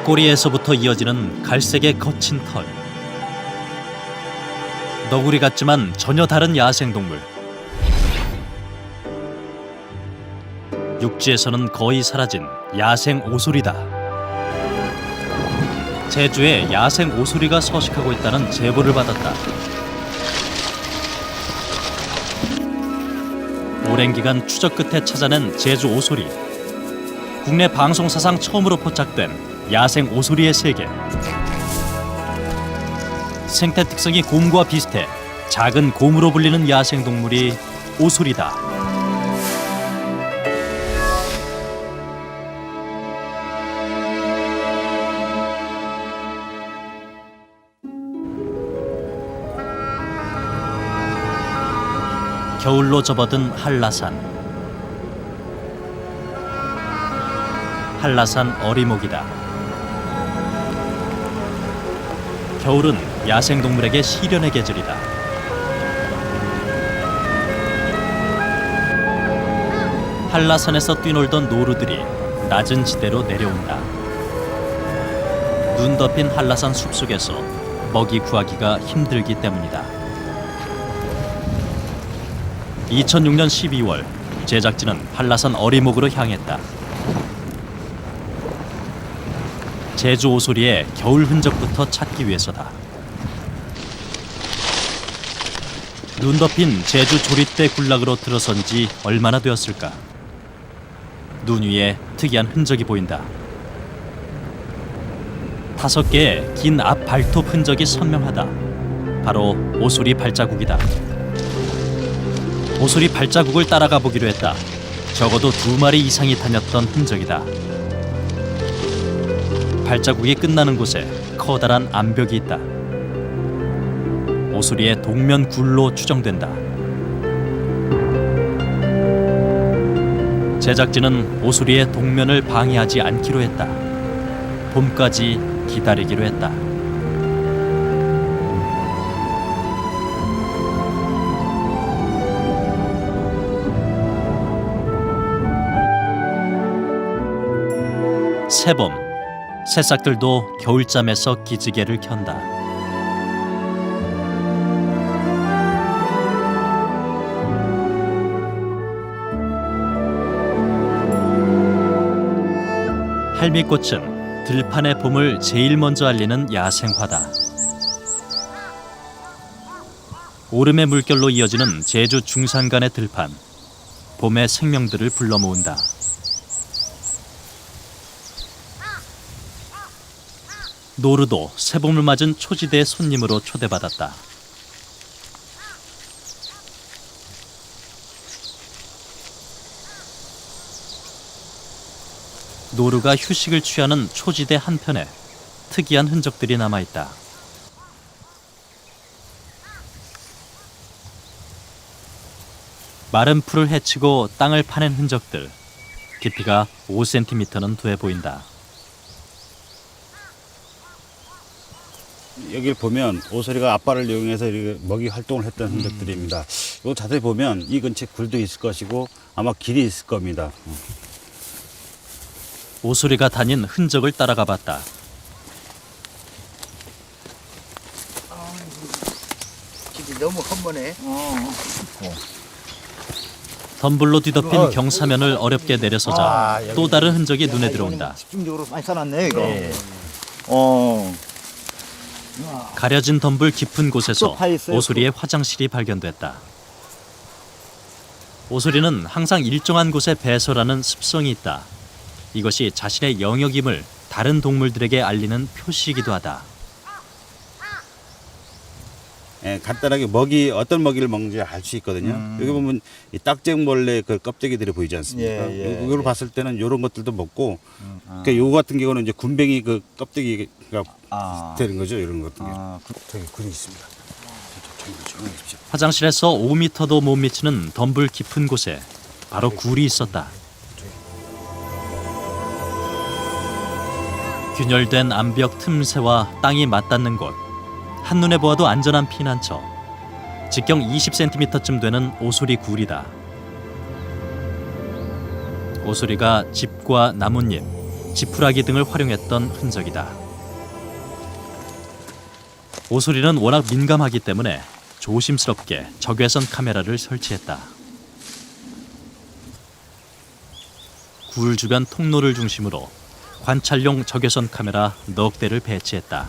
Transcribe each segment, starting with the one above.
꼬리에서부터 이어지는 갈색의 거친 털. 너구리 같지만 전혀 다른 야생동물. 육지에서는 거의 사라진 야생 오소리다. 제주에 야생 오소리가 서식하고 있다는 제보를 받았다. 오랜 기간 추적 끝에 찾아낸 제주 오소리. 국내 방송사상 처음으로 포착된 야생 오소리의 세계. 생태 특성이 곰과 비슷해 작은 곰으로 불리는 야생 동물이 오소리다. 겨울로 접어든 한라산. 한라산 어리목이다. 겨울은 야생동물에게 시련의 계절이다. 한라산에서 뛰놀던 노루들이 낮은 지대로 내려온다. 눈 덮인 한라산 숲속에서 먹이 구하기가 힘들기 때문이다. 2006년 12월 제작진은 한라산 어리목으로 향했다. 제주 오소리의 겨울 흔적부터 찾기 위해서다. 눈 덮인 제주 조릿대 군락으로 들어선 지 얼마나 되었을까? 눈 위에 특이한 흔적이 보인다. 5개의 긴 앞 발톱 흔적이 선명하다. 바로 오소리 발자국이다. 오소리 발자국을 따라가 보기로 했다. 적어도 2마리 이상이 다녔던 흔적이다. 발자국이 끝나는 곳에 커다란 암벽이 있다. 오소리의 동면 굴로 추정된다. 제작진은 오소리의 동면을 방해하지 않기로 했다. 봄까지 기다리기로 했다. 새봄, 새싹들도 겨울잠에서 기지개를 켠다. 할미꽃은 들판의 봄을 제일 먼저 알리는 야생화다. 오름의 물결로 이어지는 제주 중산간의 들판, 봄의 생명들을 불러 모은다. 노루도 새봄을 맞은 초지대의 손님으로 초대받았다. 노루가 휴식을 취하는 초지대 한편에 특이한 흔적들이 남아있다. 마른 풀을 헤치고 땅을 파낸 흔적들. 깊이가 5cm는 돼 보인다. 여기를 보면 오소리가 앞발을 이용해서 이렇게 먹이 활동을 했던 흔적들입니다. 이거 자세히 보면 이 근처에 굴도 있을 것이고 아마 길이 있을 겁니다. 오소리가 다닌 흔적을 따라가 봤다. 길이 너무 험하네. 덤불로 뒤덮인 경사면을 어렵게 내려서자 또 다른 흔적이 눈에 들어온다. 집중적으로 많이 써놨네 이거. 네. 가려진 덤불 깊은 곳에서 오소리의 화장실이 발견됐다. 오소리는 항상 일정한 곳에 배설하는 습성이 있다. 이것이 자신의 영역임을 다른 동물들에게 알리는 표시이기도 하다. 예, 간단하게 어떤 먹이를 먹는지 알 수 있거든요. 여기 보면 이 딱쟁벌레 그 껍데기들이 보이지 않습니까? 이걸 봤을 때는 이런 것들도 먹고, 그러니까 요거 같은 경우는 이제 군뱅이 그 껍데기가 되는 거죠. 이런 것들. 저기 굴이 있습니다. 화장실에서 5m도 못 미치는 덤불 깊은 곳에 바로 굴이 있었다. 균열된 암벽 틈새와 땅이 맞닿는 곳. 한눈에 보아도 안전한 피난처. 직경 20cm쯤 되는 오소리 굴이다. 오소리가 집과 나뭇잎, 지푸라기 등을 활용했던 흔적이다. 오소리는 워낙 민감하기 때문에 조심스럽게 적외선 카메라를 설치했다. 굴 주변 통로를 중심으로 관찰용 적외선 카메라 넉 대를 배치했다.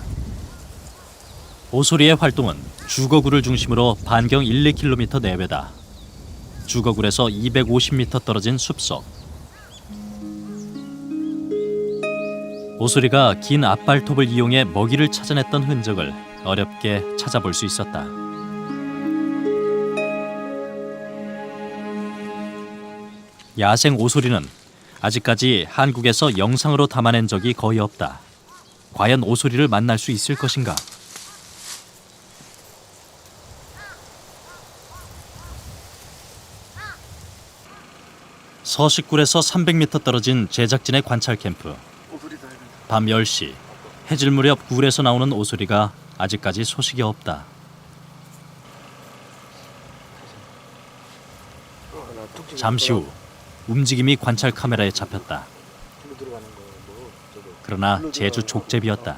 오소리의 활동은 주거굴을 중심으로 반경 1-2km 내외다. 주거굴에서 250m 떨어진 숲속. 오소리가 긴 앞발톱을 이용해 먹이를 찾아냈던 흔적을 어렵게 찾아볼 수 있었다. 야생 오소리는 아직까지 한국에서 영상으로 담아낸 적이 거의 없다. 과연 오소리를 만날 수 있을 것인가? 서식굴에서 300m 떨어진 제작진의 관찰 캠프. 밤 10시, 해질 무렵 굴에서 나오는 오소리가 아직까지 소식이 없다. 잠시 후 움직임이 관찰 카메라에 잡혔다. 그러나 제주 족제비였다.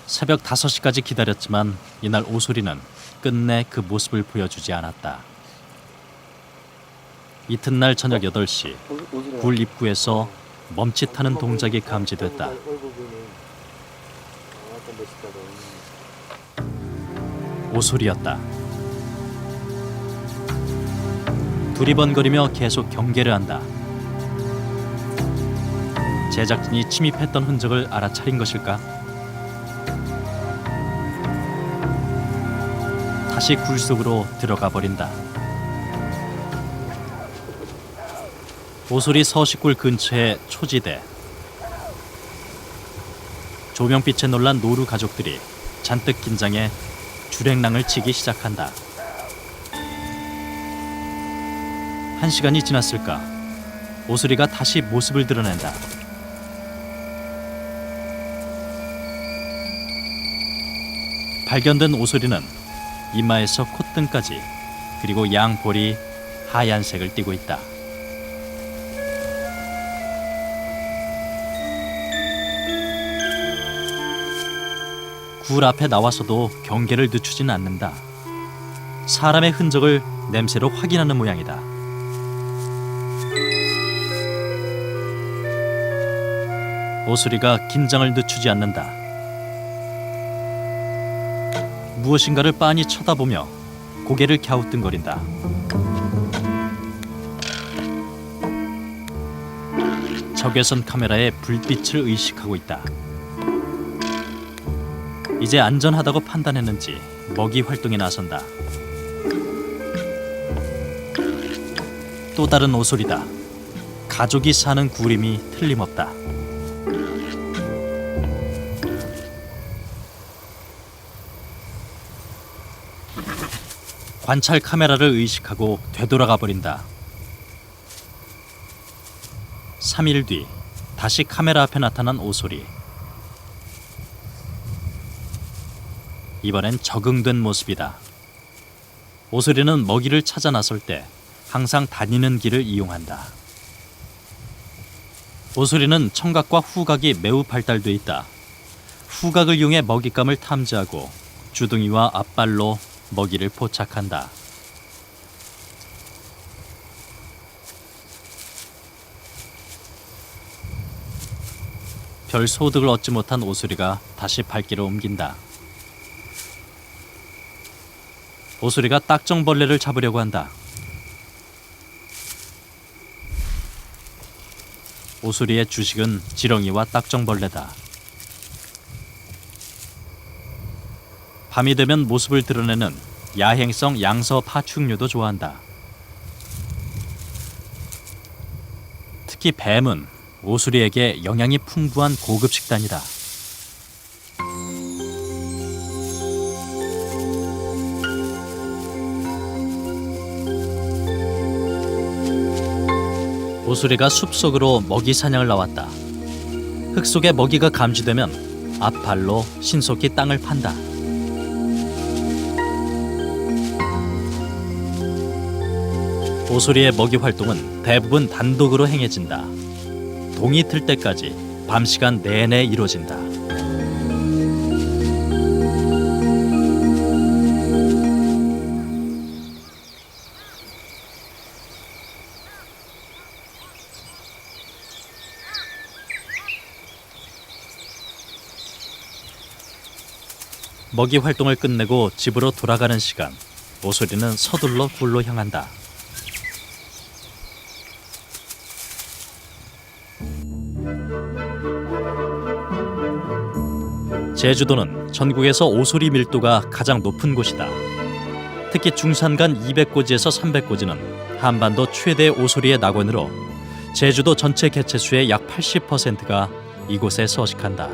새벽 5시까지 기다렸지만 이날 오소리는 끝내 그 모습을 보여주지 않았다. 이튿날 저녁 8시, 굴 입구에서 멈칫하는 동작이 감지됐다. 오소리였다. 두리번거리며 계속 경계를 한다. 제작진이 침입했던 흔적을 알아차린 것일까? 다시 굴 속으로 들어가 버린다. 오소리 서식굴 근처의 초지대. 조명빛에 놀란 노루 가족들이 잔뜩 긴장해 주랭랑을 치기 시작한다. 1시간이 지났을까? 오소리가 다시 모습을 드러낸다. 발견된 오소리는 이마에서 콧등까지 그리고 양 볼이 하얀색을 띠고 있다. 굴 앞에 나와서도 경계를 늦추진 않는다. 사람의 흔적을 냄새로 확인하는 모양이다. 오소리가 긴장을 늦추지 않는다. 무엇인가를 빤히 쳐다보며 고개를 갸우뚱거린다. 적외선 카메라의 불빛을 의식하고 있다. 이제 안전하다고 판단했는지 먹이 활동에 나선다. 또 다른 오소리다. 가족이 사는 굴임이 틀림없다. 관찰 카메라를 의식하고 되돌아가 버린다. 3일 뒤 다시 카메라 앞에 나타난 오소리. 이번엔 적응된 모습이다. 오소리는 먹이를 찾아 나설 때 항상 다니는 길을 이용한다. 오소리는 청각과 후각이 매우 발달돼 있다. 후각을 이용해 먹잇감을 탐지하고 주둥이와 앞발로 먹이를 포착한다. 별 소득을 얻지 못한 오소리가 다시 발길을 옮긴다. 오소리가 딱정벌레를 잡으려고 한다. 오소리의 주식은 지렁이와 딱정벌레다. 밤이 되면 모습을 드러내는 야행성 양서 파충류도 좋아한다. 특히 뱀은 오소리에게 영양이 풍부한 고급 식단이다. 오소리가 숲속으로 먹이 사냥을 나왔다. 흙 속에 먹이가 감지되면 앞발로 신속히 땅을 판다. 오소리의 먹이 활동은 대부분 단독으로 행해진다. 동이 틀 때까지 밤 시간 내내 이루어진다. 먹이 활동을 끝내고 집으로 돌아가는 시간, 오소리는 서둘러 굴로 향한다. 제주도는 전국에서 오소리 밀도가 가장 높은 곳이다. 특히 중산간 200고지에서 300고지는 한반도 최대 오소리의 낙원으로 제주도 전체 개체수의 약 80%가 이곳에 서식한다.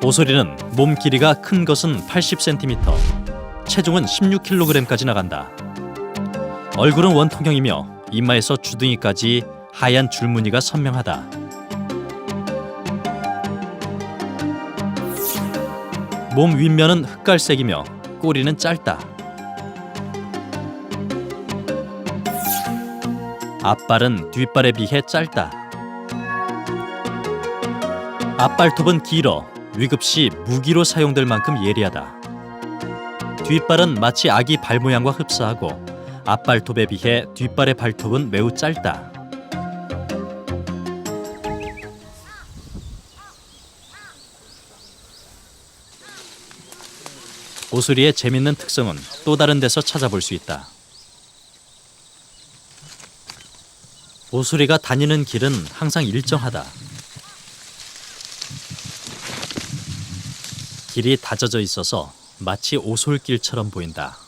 오소리는 몸 길이가 큰 것은 80cm, 체중은 16kg까지 나간다. 얼굴은 원통형이며 이마에서 주둥이까지 하얀 줄무늬가 선명하다. 몸 윗면은 흑갈색이며 꼬리는 짧다. 앞발은 뒷발에 비해 짧다. 앞발톱은 길어 위급시 무기로 사용될 만큼 예리하다. 뒷발은 마치 아기 발 모양과 흡사하고 앞발톱에 비해 뒷발의 발톱은 매우 짧다. 오소리의 재밌는 특성은 또 다른 데서 찾아볼 수 있다. 오소리가 다니는 길은 항상 일정하다. 길이 다져져 있어서 마치 오솔길처럼 보인다.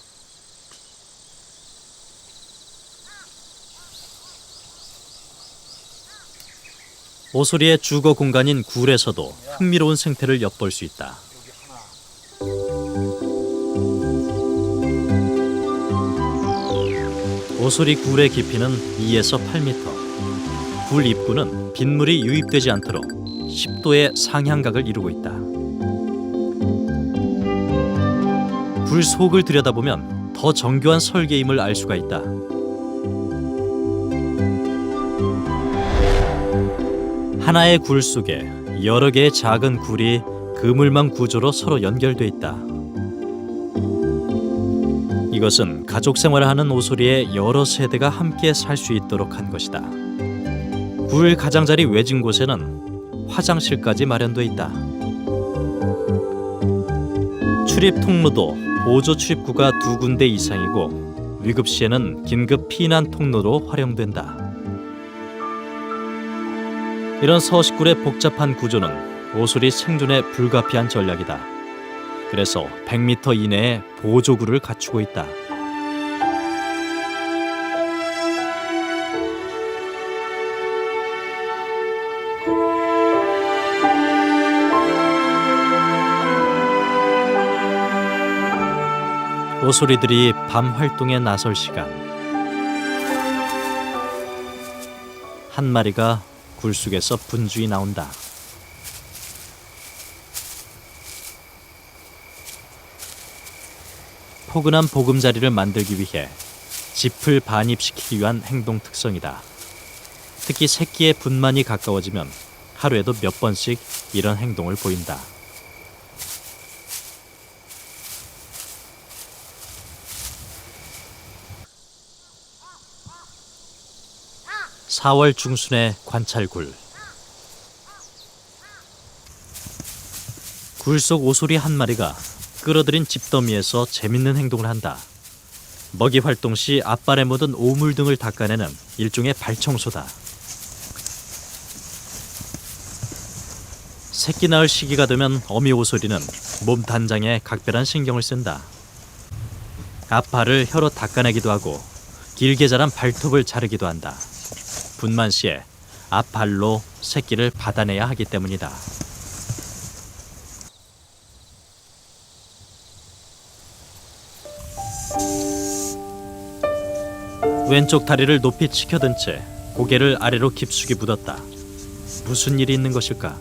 오소리의 주거 공간인 굴에서도 흥미로운 생태를 엿볼 수 있다. 오소리 굴의 깊이는 2에서 8m. 굴 입구는 빗물이 유입되지 않도록 10도의 상향각을 이루고 있다. 굴 속을 들여다보면 더 정교한 설계임을 알 수가 있다. 하나의 굴 속에 여러 개의 작은 굴이 그물망 구조로 서로 연결돼 있다. 이것은 가족 생활을 하는 오소리의 여러 세대가 함께 살 수 있도록 한 것이다. 굴 가장자리 외진 곳에는 화장실까지 마련돼 있다. 출입 통로도 보조 출입구가 2군데 이상이고 위급 시에는 긴급 피난 통로로 활용된다. 이런 서식굴의 복잡한 구조는 오소리 생존에 불가피한 전략이다. 그래서 100m 이내에 보조구를 갖추고 있다. 오소리들이 밤 활동에 나설 시간. 한 마리가 굴 속에서 분주히 나온다. 포근한 보금자리를 만들기 위해 짚을 반입시키기 위한 행동 특성이다. 특히 새끼의 분만이 가까워지면 하루에도 몇 번씩 이런 행동을 보인다. 4월 중순의 관찰굴. 굴 속 오소리 한 마리가 끌어들인 집더미에서 재밌는 행동을 한다. 먹이 활동 시 앞발에 묻은 오물 등을 닦아내는 일종의 발청소다. 새끼 낳을 시기가 되면 어미 오소리는 몸 단장에 각별한 신경을 쓴다. 앞발을 혀로 닦아내기도 하고 길게 자란 발톱을 자르기도 한다. 분만 시에 앞발로 새끼를 받아내야 하기 때문이다. 왼쪽 다리를 높이 치켜든 채 고개를 아래로 깊숙이 묻었다. 무슨 일이 있는 것일까?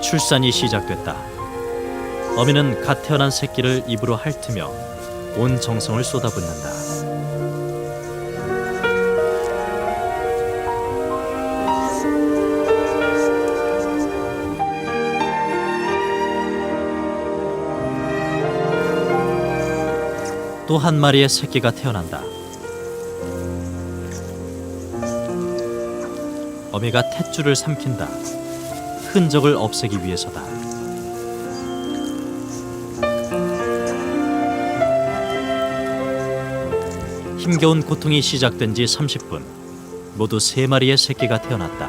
출산이 시작됐다. 어미는 갓 태어난 새끼를 입으로 핥으며 온 정성을 쏟아붓는다. 또 한 마리의 새끼가 태어난다. 어미가 탯줄을 삼킨다. 흔적을 없애기 위해서다. 힘겨운 고통이 시작된 지 30분. 모두 3마리의 새끼가 태어났다.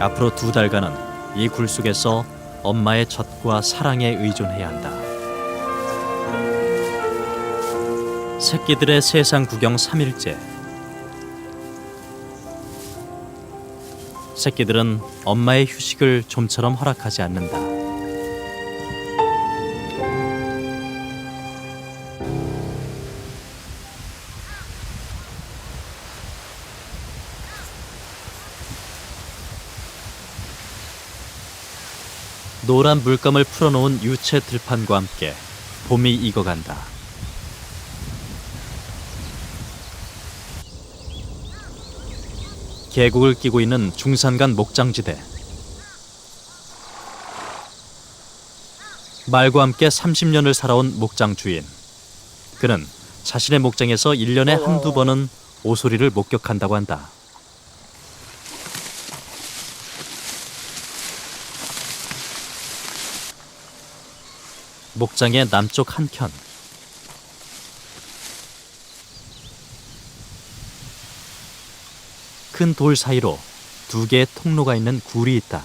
앞으로 2달간은 이 굴 속에서 엄마의 젖과 사랑에 의존해야 한다. 새끼들의 세상 구경 3일째. 새끼들은 엄마의 휴식을 좀처럼 허락하지 않는다. 노란 물감을 풀어놓은 유채 들판과 함께 봄이 익어간다. 계곡을 끼고 있는 중산간 목장지대. 말과 함께 30년을 살아온 목장 주인. 그는 자신의 목장에서 1년에 한두 번은 오소리를 목격한다고 한다. 목장의 남쪽 한켠. 큰 돌 사이로 2개의 통로가 있는 굴이 있다.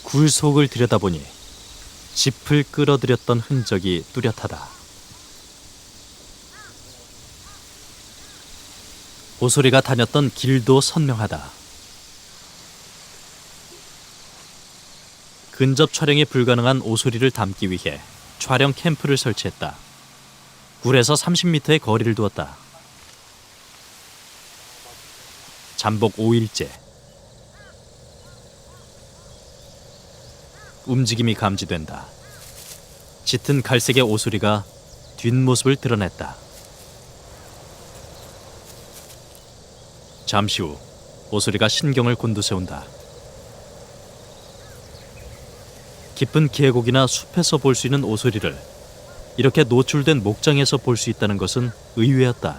굴 속을 들여다보니 짚을 끌어들였던 흔적이 뚜렷하다. 오소리가 다녔던 길도 선명하다. 근접 촬영이 불가능한 오소리를 담기 위해 촬영 캠프를 설치했다. 굴에서 30m의 거리를 두었다. 잠복 5일째. 움직임이 감지된다. 짙은 갈색의 오소리가 뒷모습을 드러냈다. 잠시 후 오소리가 신경을 곤두세운다. 깊은 계곡이나 숲에서 볼 수 있는 오소리를 이렇게 노출된 목장에서 볼 수 있다는 것은 의외였다.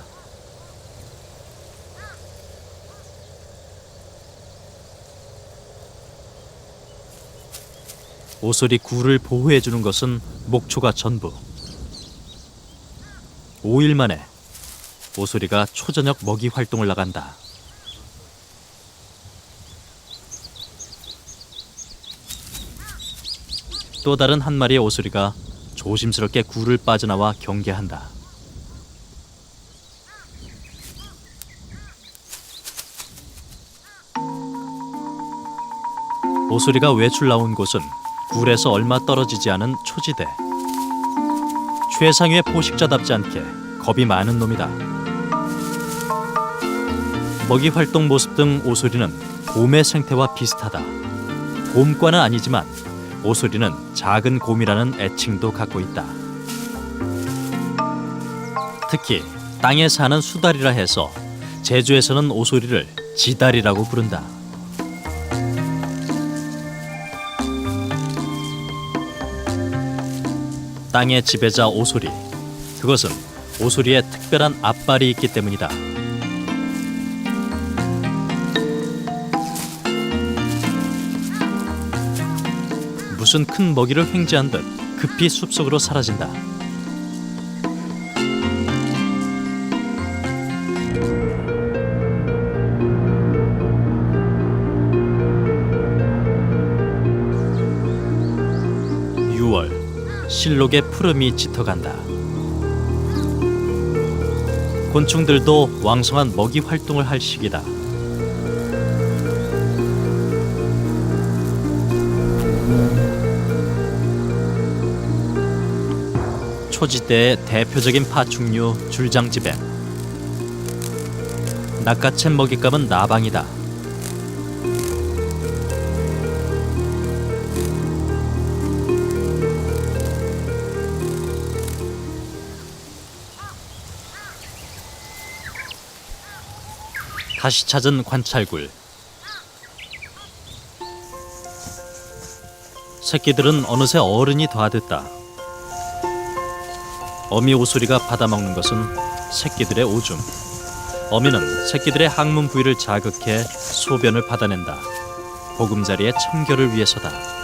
오소리 굴을 보호해주는 것은 목초가 전부. 5일 만에 오소리가 초저녁 먹이 활동을 나간다. 또 다른 한 마리의 오소리가 조심스럽게 굴을 빠져나와 경계한다. 오소리가 외출 나온 곳은 굴에서 얼마 떨어지지 않은 초지대. 최상위의 포식자답지 않게 겁이 많은 놈이다. 먹이 활동 모습 등 오소리는 곰의 생태와 비슷하다. 곰과는 아니지만 오소리는 작은 곰이라는 애칭도 갖고 있다. 특히 땅에 사는 수달이라 해서 제주에서는 오소리를 지달이라고 부른다. 땅의 지배자 오소리. 그것은 오소리에 특별한 앞발이 있기 때문이다. 무슨 큰 먹이를 횡재한 듯 급히 숲속으로 사라진다. 실록의 푸름이 짙어간다. 곤충들도 왕성한 먹이 활동을 할 시기다. 초지대의 대표적인 파충류 줄장지뱀. 낚아챈 먹잇감은 나방이다. 다시 찾은 관찰굴. 새끼들은 어느새 어른이 다 됐다. 어미 오소리가 받아먹는 것은 새끼들의 오줌. 어미는 새끼들의 항문 부위를 자극해 소변을 받아낸다. 보금자리의 청결을 위해서다.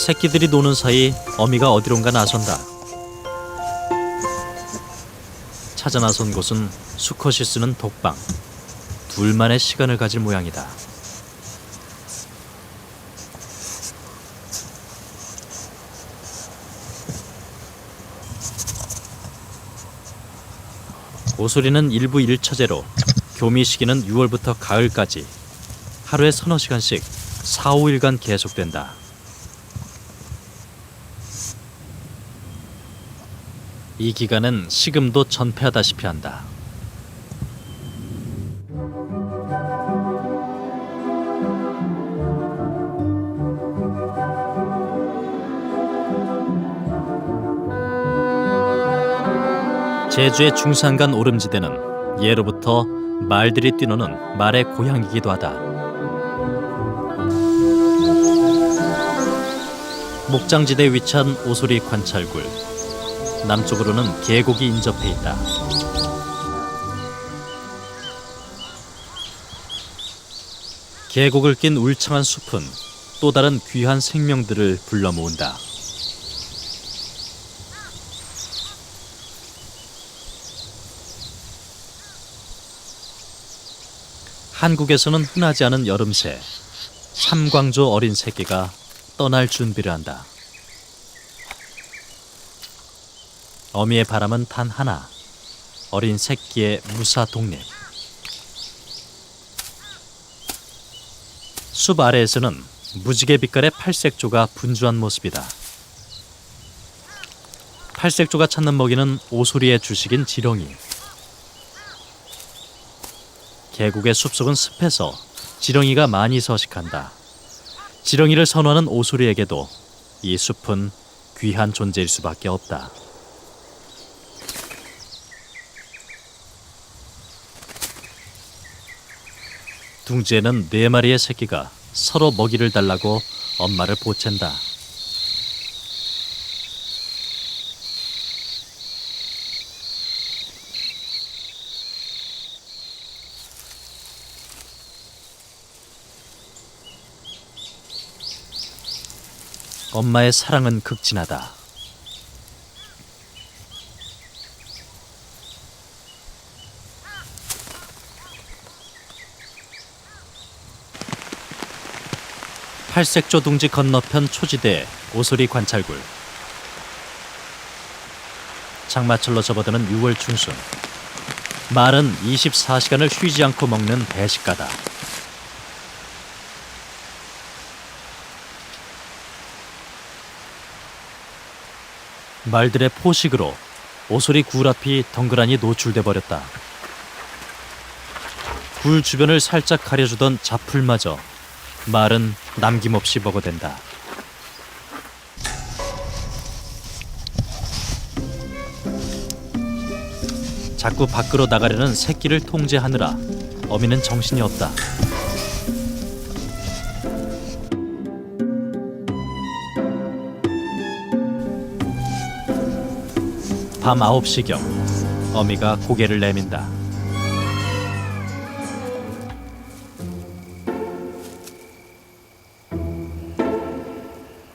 새끼들이 노는 사이 어미가 어디론가 나선다. 찾아 나선 곳은 수컷이 쓰는 독방. 둘만의 시간을 가질 모양이다. 오소리는 일부 일처제로 교미 시기는 6월부터 가을까지 하루에 서너 시간씩 4, 5일간 계속된다. 이 기간은 식음도 전폐하다시피 한다. 제주의 중산간 오름지대는 예로부터 말들이 뛰노는 말의 고향이기도 하다. 목장지대에 위치한 오소리 관찰굴. 남쪽으로는 계곡이 인접해 있다. 계곡을 낀 울창한 숲은 또 다른 귀한 생명들을 불러 모은다. 한국에서는 흔하지 않은 여름새, 삼광조 어린 새끼가 떠날 준비를 한다. 어미의 바람은 단 하나, 어린 새끼의 무사 독립. 숲 아래에서는 무지개 빛깔의 팔색조가 분주한 모습이다. 팔색조가 찾는 먹이는 오소리의 주식인 지렁이. 계곡의 숲속은 습해서 지렁이가 많이 서식한다. 지렁이를 선호하는 오소리에게도 이 숲은 귀한 존재일 수밖에 없다. 둥지에는 4마리의 새끼가 서로 먹이를 달라고 엄마를 보챈다. 엄마의 사랑은 극진하다. 팔색조 둥지 건너편 초지대 오소리 관찰굴. 장마철로 접어드는 6월 중순. 말은 24시간을 쉬지 않고 먹는 대식가다. 말들의 포식으로 오소리 굴 앞이 덩그러니 노출돼 버렸다. 굴 주변을 살짝 가려주던 자풀마저 말은 남김없이 먹어댄다. 자꾸 밖으로 나가려는 새끼를 통제하느라 어미는 정신이 없다. 밤 9시경 어미가 고개를 내민다.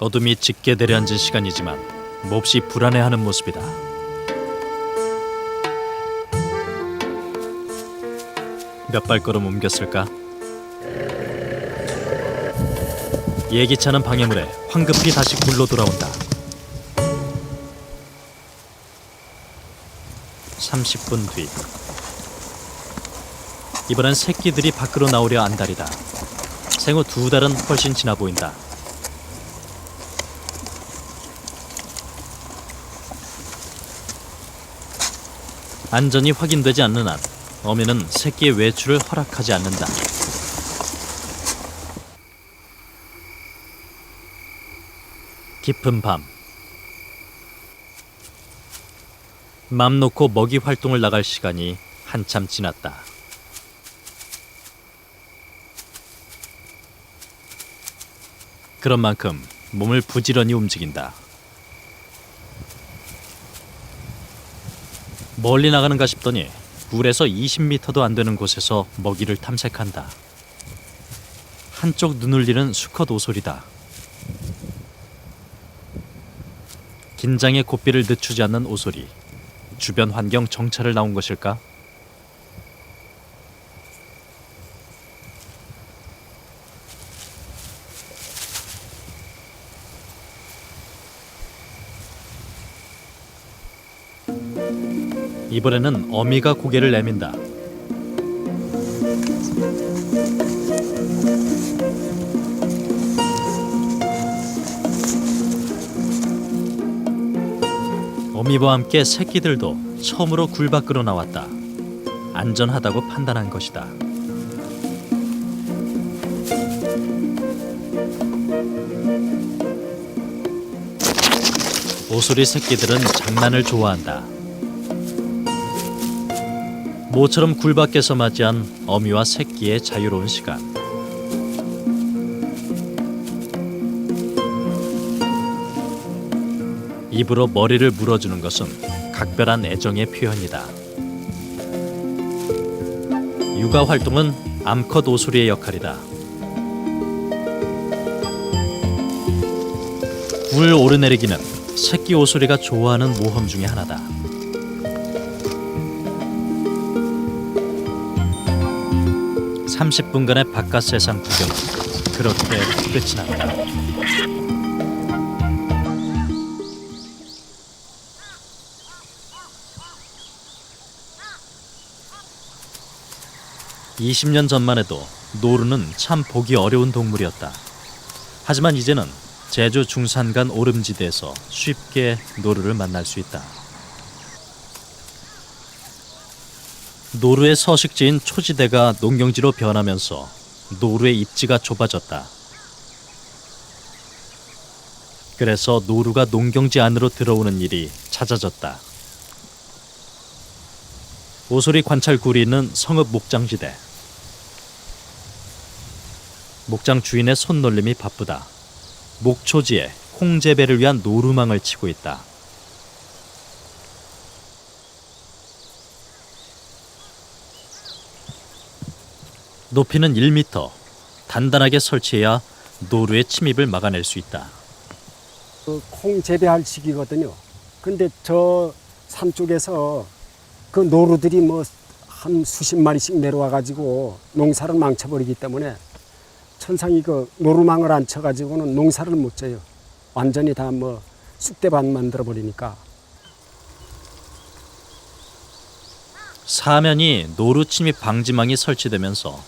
어둠이 짙게 내려앉은 시간이지만 몹시 불안해하는 모습이다. 몇 발걸음 옮겼을까? 예기치 않은 방해물에 황급히 다시 굴로 돌아온다. 30분 뒤. 이번엔 새끼들이 밖으로 나오려 안달이다. 생후 2달은 훨씬 지나 보인다. 안전이 확인되지 않는 한 어미는 새끼의 외출을 허락하지 않는다. 깊은 밤. 맘 놓고 먹이 활동을 나갈 시간이 한참 지났다. 그런 만큼 몸을 부지런히 움직인다. 멀리 나가는가 싶더니 굴에서 20m도 안 되는 곳에서 먹이를 탐색한다. 한쪽 눈을 리는 수컷 오소리다. 긴장의 고삐를 늦추지 않는 오소리. 주변 환경 정찰을 나온 것일까? 이번에는 어미가 고개를 내민다. 어미와 함께 새끼들도 처음으로 굴 밖으로 나왔다. 안전하다고 판단한 것이다. 오소리 새끼들은 장난을 좋아한다. 모처럼 굴 밖에서 맞이한 어미와 새끼의 자유로운 시간. 입으로 머리를 물어주는 것은 각별한 애정의 표현이다. 육아 활동은 암컷 오소리의 역할이다. 굴 오르내리기는 새끼 오소리가 좋아하는 모험 중에 하나다. 30분간의 바깥 세상 구경은 그렇게 끝이 났다. (20년) 전만 해도 노루는 참 보기 어려운 동물이었다. 하지만 이제는 제주 중산간 오름지대에서 쉽게 노루를 만날 수 있다. 노루의 서식지인 초지대가 농경지로 변하면서 노루의 입지가 좁아졌다. 그래서 노루가 농경지 안으로 들어오는 일이 잦아졌다. 오소리 관찰굴이 있는 성읍 목장지대. 목장 주인의 손놀림이 바쁘다. 목초지에 콩 재배를 위한 노루망을 치고 있다. 높이는 1m, 단단하게 설치해야 노루의 침입을 막아낼 수 있다. 콩 재배할 시기거든요. 근데 저 산 쪽에서 그 노루들이 뭐 한 수십 마리씩 내려와 가지고 농사를 망쳐버리기 때문에 천상이 그 노루망을 안 쳐가지고는 농사를 못 져요. 완전히 다 뭐 쑥대밭 만들어 버리니까. 사면이 노루 침입 방지망이 설치되면서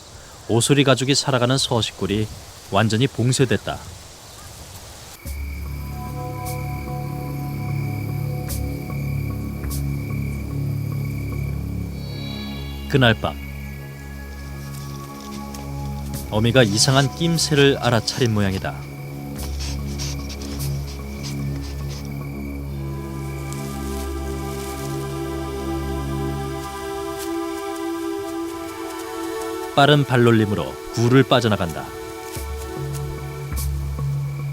오소리 가족이 살아가는 서식굴이 완전히 봉쇄됐다. 그날 밤 어미가 이상한 낌새를 알아차린 모양이다. 빠른 발놀림으로 굴을 빠져나간다.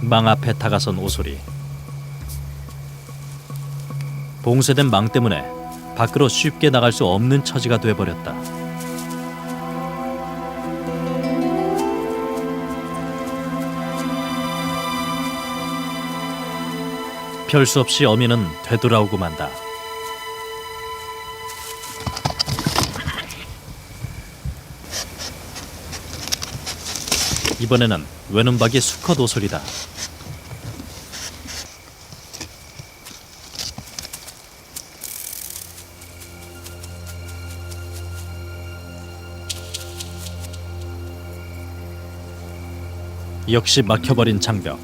망 앞에 다가선 오소리. 봉쇄된 망 때문에 밖으로 쉽게 나갈 수 없는 처지가 돼버렸다. 별 수 없이 어미는 되돌아오고 만다. 이번에는 외눈박이 수컷 오소리다. 역시 막혀버린 장벽.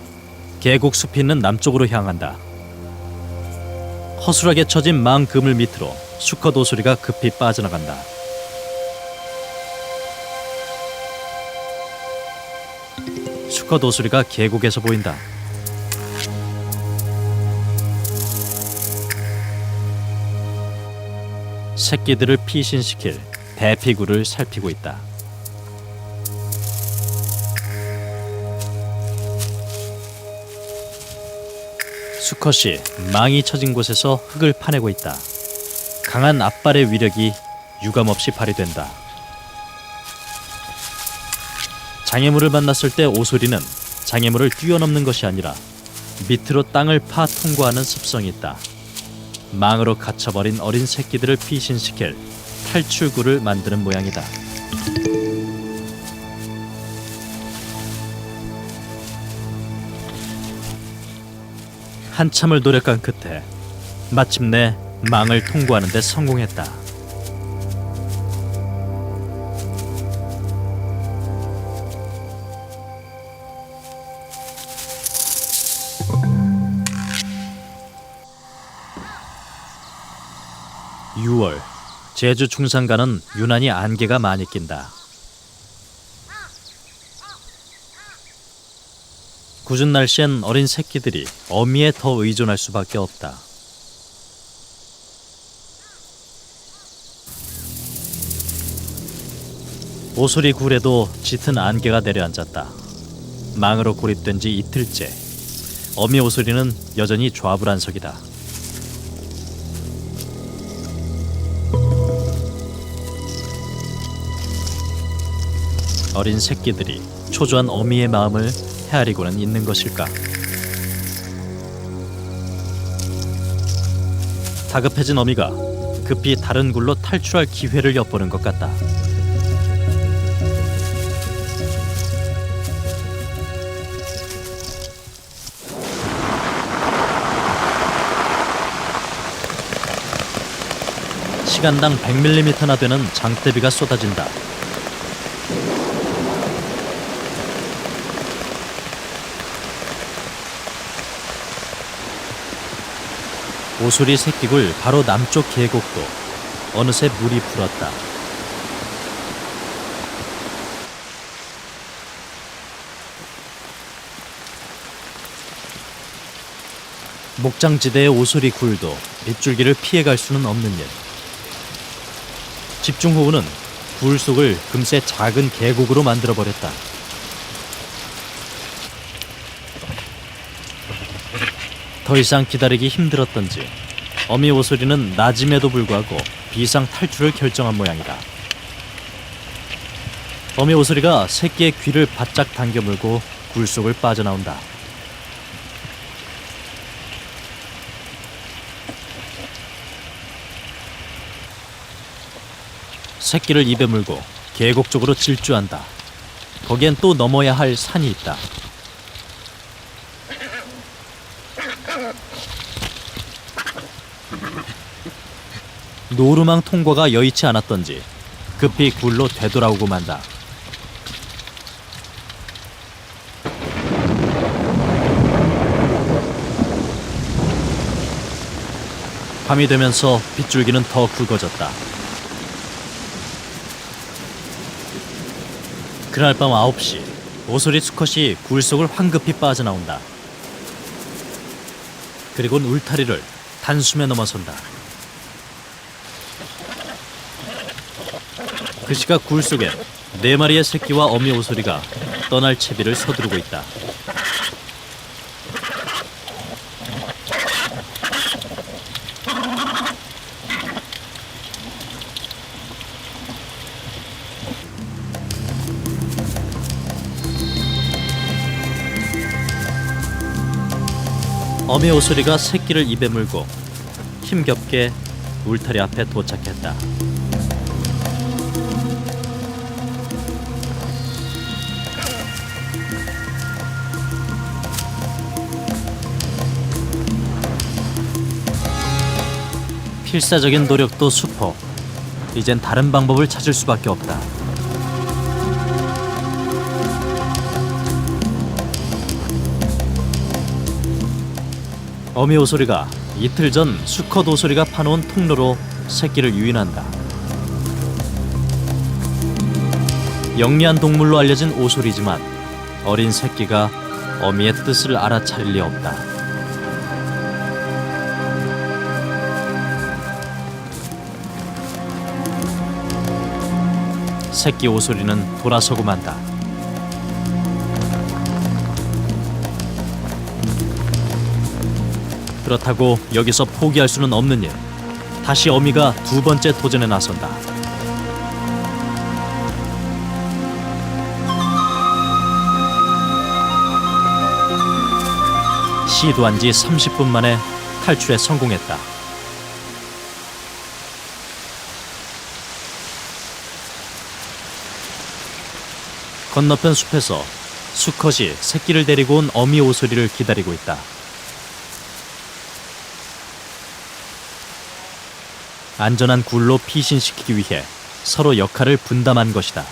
계곡 숲이 있는 남쪽으로 향한다. 허술하게 쳐진 망 그물 밑으로 수컷 오소리가 급히 빠져나간다. 수컷 오소리가 계곡에서 보인다. 새끼들을 피신시킬 대피구를 살피고 있다. 수컷이 망이 쳐진 곳에서 흙을 파내고 있다. 강한 앞발의 위력이 유감없이 발휘된다. 장애물을 만났을 때 오소리는 장애물을 뛰어넘는 것이 아니라 밑으로 땅을 파 통과하는 습성이 있다. 망으로 갇혀버린 어린 새끼들을 피신시킬 탈출구를 만드는 모양이다. 한참을 노력한 끝에 마침내 망을 통과하는 데 성공했다. (6월) 제주 중산가는 유난히 안개가 많이 낀다. 궂은 날씨엔 어린 새끼들이 어미에 더 의존할 수밖에 없다. 오소리 굴에도 짙은 안개가 내려앉았다. 망으로 고립된 지 이틀째. 어미 오소리는 여전히 좌불안석이다. 어린 새끼들이 초조한 어미의 마음을 헤아리고는 있는 것일까? 다급해진 어미가 급히 다른 굴로 탈출할 기회를 엿보는 것 같다. 시간당 100mm나 되는 장대비가 쏟아진다. 오소리 새끼굴 바로 남쪽 계곡도 어느새 물이 불었다. 목장지대의 오소리 굴도 빗줄기를 피해갈 수는 없는 일. 집중호우는 굴 속을 금세 작은 계곡으로 만들어버렸다. 더 이상 기다리기 힘들었던지 어미 오소리는 낮임에도 불구하고 비상 탈출을 결정한 모양이다. 어미 오소리가 새끼의 귀를 바짝 당겨 물고 굴 속을 빠져나온다. 새끼를 입에 물고 계곡 쪽으로 질주한다. 거기엔 또 넘어야 할 산이 있다. 노루망 통과가 여의치 않았던지 급히 굴로 되돌아오고 만다. 밤이 되면서 빗줄기는 더 굵어졌다. 그날 밤 9시 오소리 수컷이 굴 속을 황급히 빠져나온다. 그리곤 울타리를 단숨에 넘어선다. 그 시각 굴 속엔 4마리의 새끼와 어미 오소리가 떠날 채비를 서두르고 있다. 어미 오소리가 새끼를 입에 물고 힘겹게 울타리 앞에 도착했다. 필사적인 노력도 수포. 이젠 다른 방법을 찾을 수밖에 없다. 어미 오소리가 이틀 전 수컷 오소리가 파놓은 통로로 새끼를 유인한다. 영리한 동물로 알려진 오소리지만 어린 새끼가 어미의 뜻을 알아차릴 리 없다. 새끼 오소리는 돌아서고 만다. 그렇다고 여기서 포기할 수는 없는 일. 다시 어미가 두 번째 도전에 나선다. 시도한 지 30분 만에 탈출에 성공했다. 건너편 숲에서 수컷이 새끼를 데리고 온 어미 오소리를 기다리고 있다. 안전한 굴로 피신시키기 위해 서로 역할을 분담한 것이다.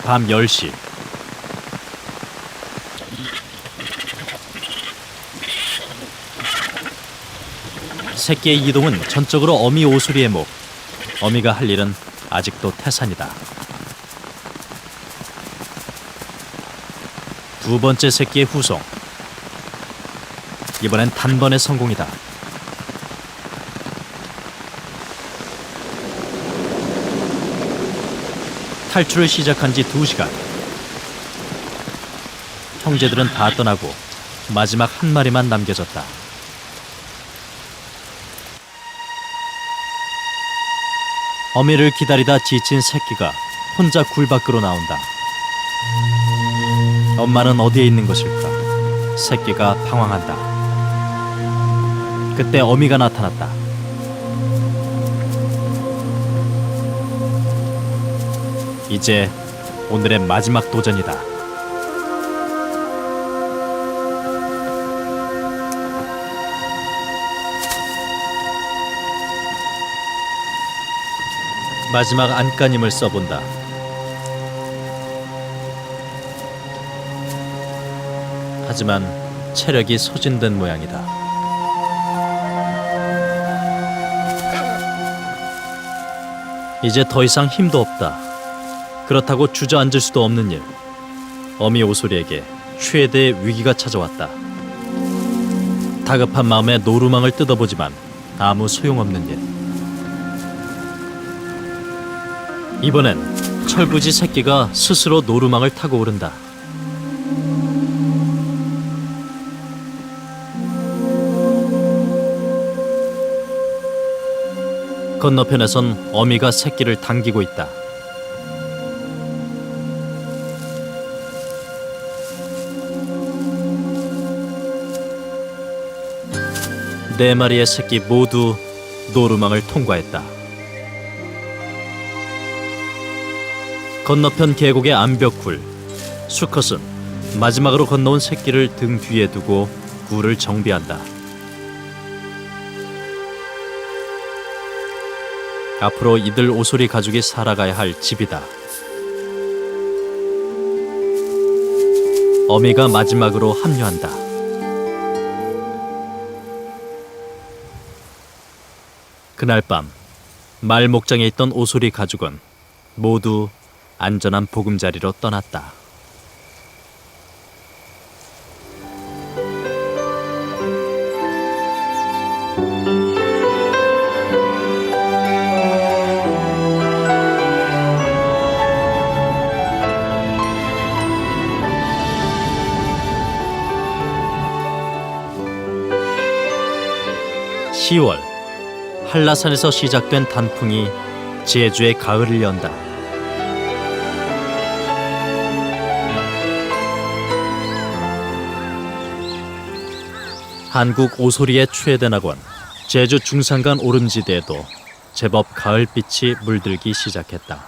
밤 10시. 새끼의 이동은 전적으로 어미 오소리의 목. 어미가 할 일은 아직도 태산이다. 두 번째 새끼의 후송. 이번엔 단번에 성공이다. 탈출을 시작한 지 2시간. 형제들은 다 떠나고 마지막 한 마리만 남겨졌다. 어미를 기다리다 지친 새끼가 혼자 굴 밖으로 나온다. 엄마는 어디에 있는 것일까? 새끼가 방황한다. 그때 어미가 나타났다. 이제 오늘의 마지막 도전이다. 마지막 안간힘을 써본다. 하지만 체력이 소진된 모양이다. 이제 더 이상 힘도 없다. 그렇다고 주저앉을 수도 없는 일. 어미 오소리에게 최대의 위기가 찾아왔다. 다급한 마음에 노루망을 뜯어보지만 아무 소용없는 일. 이번엔 철부지 새끼가 스스로 노루망을 타고 오른다. 건너편에선 어미가 새끼를 당기고 있다. 네 마리의 새끼 모두 노루망을 통과했다. 건너편 계곡의 암벽굴. 수컷은 마지막으로 건너온 새끼를 등 뒤에 두고 굴을 정비한다. 앞으로 이들 오소리 가족이 살아가야 할 집이다. 어미가 마지막으로 합류한다. 그날 밤 말 목장에 있던 오소리 가족은 모두 안전한 보금자리로 떠났다. (10월) 한라산에서 시작된 단풍이 제주의 가을을 연다. 한국 오소리의 최대 낙원 제주 중산간 오름지대에도 제법 가을빛이 물들기 시작했다.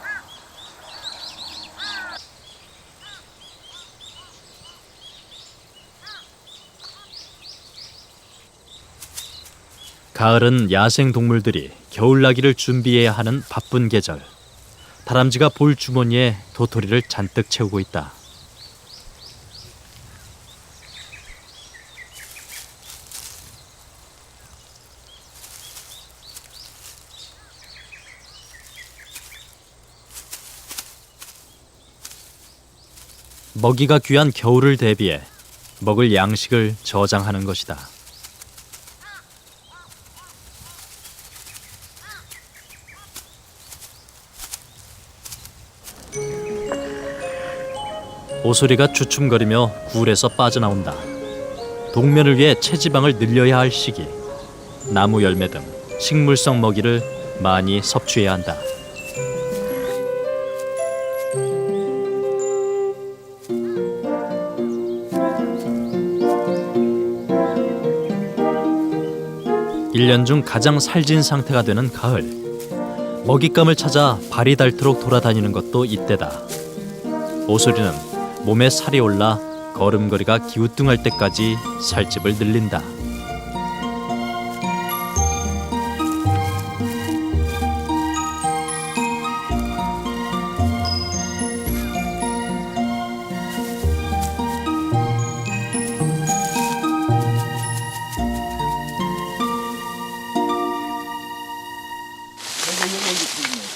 가을은 야생 동물들이 겨울나기를 준비해야 하는 바쁜 계절. 다람쥐가 볼 주머니에 도토리를 잔뜩 채우고 있다. 먹이가 귀한 겨울을 대비해 먹을 양식을 저장하는 것이다. 오소리가 주춤거리며 굴에서 빠져나온다. 동면을 위해 체지방을 늘려야 할 시기. 나무 열매 등 식물성 먹이를 많이 섭취해야 한다. 일 년 중 가장 살진 상태가 되는 가을. 먹잇감을 찾아 발이 닳도록 돌아다니는 것도 이때다. 오소리는 몸에 살이 올라 걸음걸이가 기우뚱할 때까지 살집을 늘린다.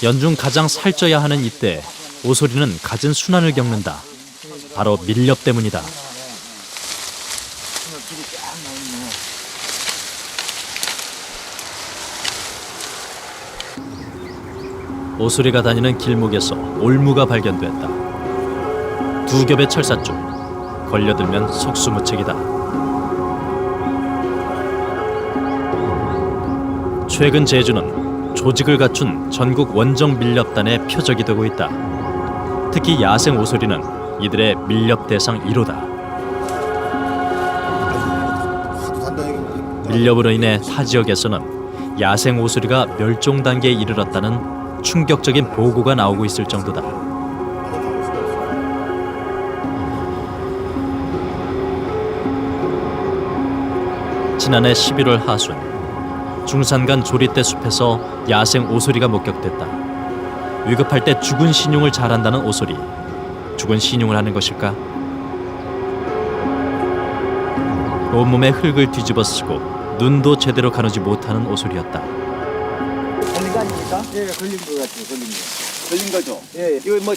연중 가장 살쪄야 하는 이때 오소리는 갖은 순환을 겪는다. 바로 밀렵 때문이다. 오소리가 다니는 길목에서 올무가 발견됐다. 두 겹의 철사줄, 걸려들면 속수무책이다. 최근 제주는 조직을 갖춘 전국 원정 밀렵단의 표적이 되고 있다. 특히 야생 오소리는 이들의 밀렵 대상 1호다. 밀렵으로 인해 타 지역에서는 야생 오소리가 멸종 단계에 이르렀다는 충격적인 보고가 나오고 있을 정도다. 지난해 11월 하순 중산간 조리대 숲에서 야생 오소리가 목격됐다. 위급할 때 죽은 신용을 잘한다는 오소리. 죽은 신용을 하는 것일까? 온몸에 흙을 뒤집어 쓰고 눈도 제대로 가누지 못하는 오소리였다. 걸린 거 아닙니까? 예, 걸린 거 같아요. 걸린 거. 걸린 거죠? 예, 이거 뭐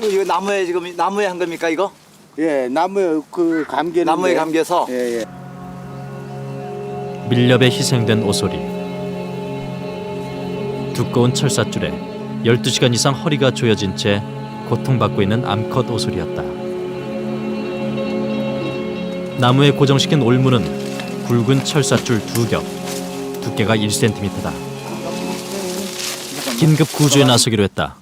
이거 나무에 지금 나무에 한 겁니까 이거? 예, 나무에 그 감겨. 나무에 감겨서. 예, 예. 밀렵에 희생된 오소리. 두꺼운 철사줄에 12시간 이상 허리가 조여진 채 고통받고 있는 암컷 오소리였다. 나무에 고정시킨 올무는 굵은 철사줄 2겹, 두께가 1cm다. 긴급 구조에 나서기로 했다.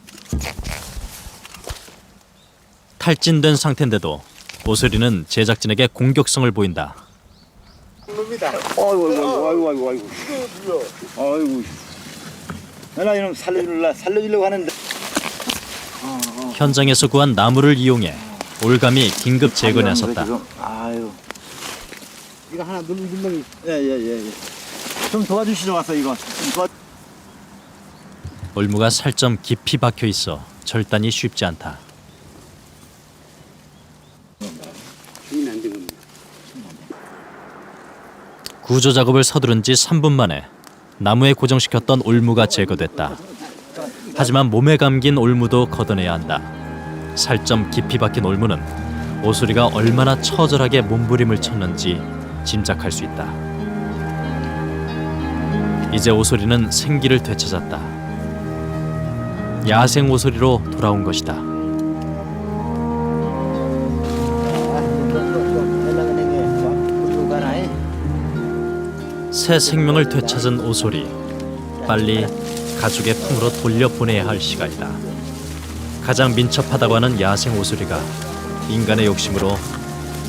탈진된 상태인데도 오소리는 제작진에게 공격성을 보인다. 아이고. 아이고. 나 이놈 살려주려고 하는데. 현장에서 구한 나무를 이용해 올가미 긴급 제거에 나섰다. 아유. 이거 하나 눌러. 예. 좀 도와주시러 왔어 이거. 올무가 살점 깊이 박혀 있어 절단이 쉽지 않다. 구조 작업을 서두른 지 3분 만에 나무에 고정시켰던 올무가 제거됐다. 하지만 몸에 감긴 올무도 걷어내야 한다. 살점 깊이 박힌 올무는 오소리가 얼마나 처절하게 몸부림을 쳤는지 짐작할 수 있다. 이제 오소리는 생기를 되찾았다. 야생 오소리로 돌아온 것이다. 새 생명을 되찾은 오소리. 빨리 가족의 품으로 돌려보내야 할 시간이다. 가장 민첩하다고 하는 야생 오소리가 인간의 욕심으로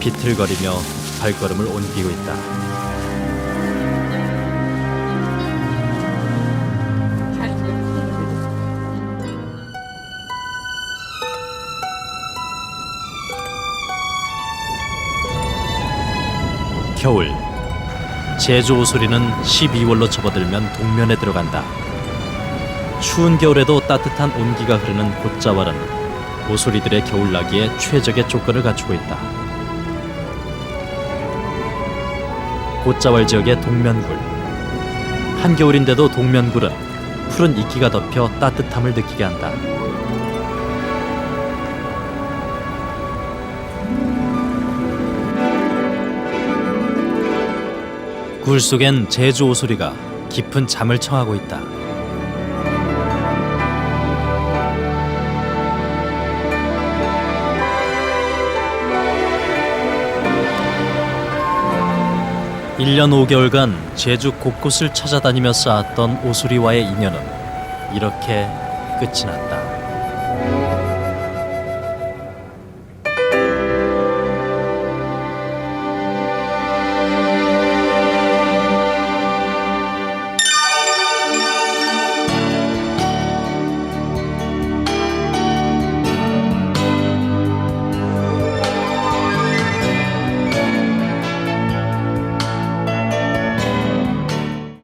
비틀거리며 발걸음을 옮기고 있다. 겨울. 제주 오소리는 12월로 접어들면 동면에 들어간다. 추운 겨울에도 따뜻한 온기가 흐르는 곶자왈은 오소리들의 겨울나기에 최적의 조건을 갖추고 있다. 곶자왈 지역의 동면굴. 한겨울인데도 동면굴은 푸른 이끼가 덮여 따뜻함을 느끼게 한다. 굴 속엔 제주 오소리가 깊은 잠을 청하고 있다. 1년 5개월간 제주 곳곳을 찾아다니며 쌓았던 오수리와의 인연은 이렇게 끝이 났다.